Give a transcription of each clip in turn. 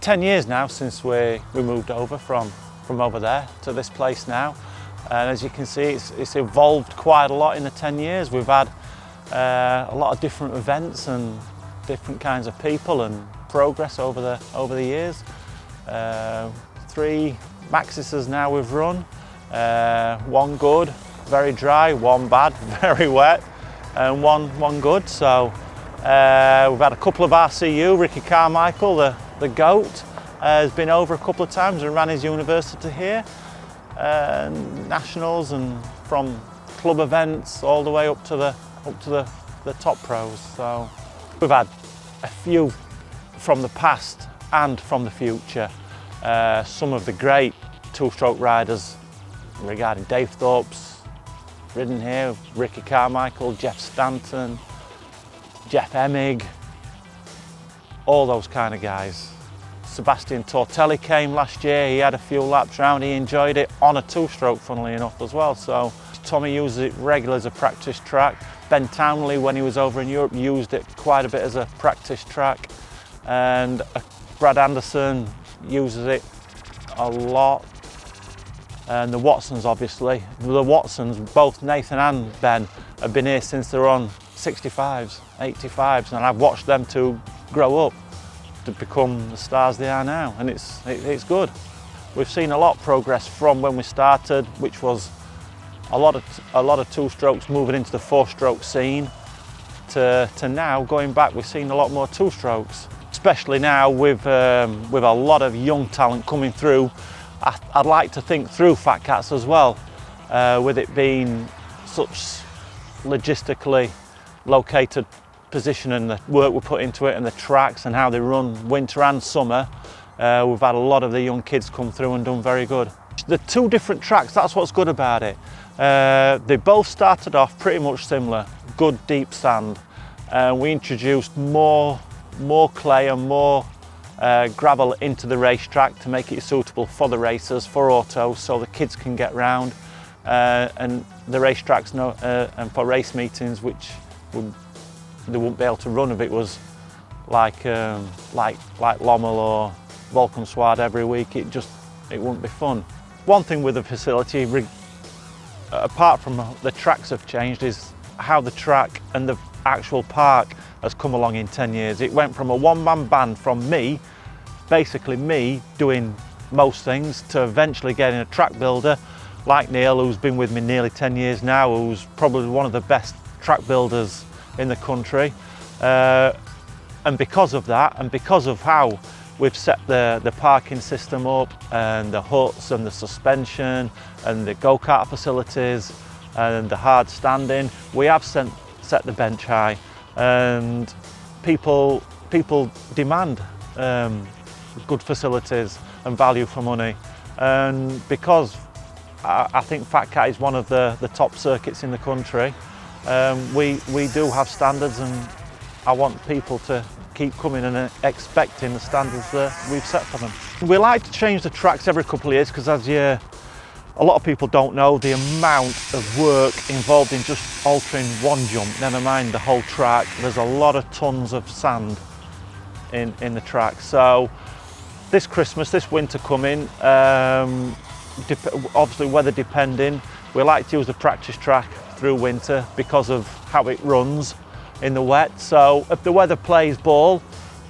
10 years now since we moved over from over there to this place now, and as you can see it's evolved quite a lot in the 10 years. We've had a lot of different events and different kinds of people and progress over the years. 3 Maxises now we've run, 1 good, very dry, 1 bad, very wet, and one good. So we've had a couple of RCU. Ricky Carmichael, the GOAT, has been over a couple of times and ran his university here, nationals, and from club events all the way up to the top pros. So we've had a few from the past and from the future. Some of the great two-stroke riders regarding Dave Thorpe's ridden here, Ricky Carmichael, Jeff Stanton, Jeff Emig, all those kind of guys. Sebastian Tortelli came last year, he had a few laps round, he enjoyed it on a two-stroke funnily enough as well. So Tommy uses it regularly as a practice track. Ben Townley, when he was over in Europe, used it quite a bit as a practice track. And Brad Anderson uses it a lot. And the Watsons, obviously. The Watsons, both Nathan and Ben, have been here since they were on 65s, 85s, and I've watched them two grow up to become the stars they are now, and it's good. We've seen a lot of progress from when we started, which was a lot of two-strokes moving into the 4-stroke scene, to now going back. We've seen a lot more two-strokes, especially now with a lot of young talent coming through. I'd like to think through FatCats as well, with it being such logistically located position and the work we put into it and the tracks and how they run winter and summer. We've had a lot of the young kids come through and done very good. The 2 different tracks, that's what's good about it. They both started off pretty much similar, good deep sand. We introduced more clay and more gravel into the racetrack to make it suitable for the racers, for autos, so the kids can get round, and the racetracks and for race meetings, which they wouldn't be able to run if it was like Lommel or Valkenswaard every week. It wouldn't be fun. One thing with the facility, apart from the tracks have changed, is how the track and the actual park has come along in 10 years. It went from a one-man band from me, basically me doing most things, to eventually getting a track builder like Neil, who's been with me nearly 10 years now, who's probably one of the best track builders in the country. And because of that, and because of how we've set the parking system up, and the huts and the suspension and the go-kart facilities and the hard standing, we have set the bench high, and people demand good facilities and value for money. And because I think FatCat is one of the top circuits in the country, we do have standards, and I want people to keep coming and expecting the standards that we've set for them. We like to change the tracks every couple of years, because a lot of people don't know the amount of work involved in just altering one jump, never mind the whole track. There's a lot of tons of sand in the track. So this Christmas, this winter coming, obviously weather depending, we like to use the practice track through winter because of how it runs in the wet. So if the weather plays ball,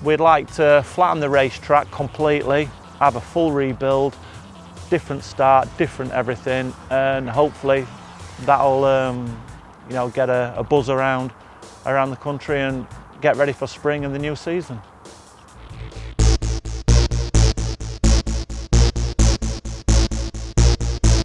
we'd like to flatten the racetrack completely, have a full rebuild, different start, different everything, and hopefully that'll get a buzz around the country and get ready for spring and the new season.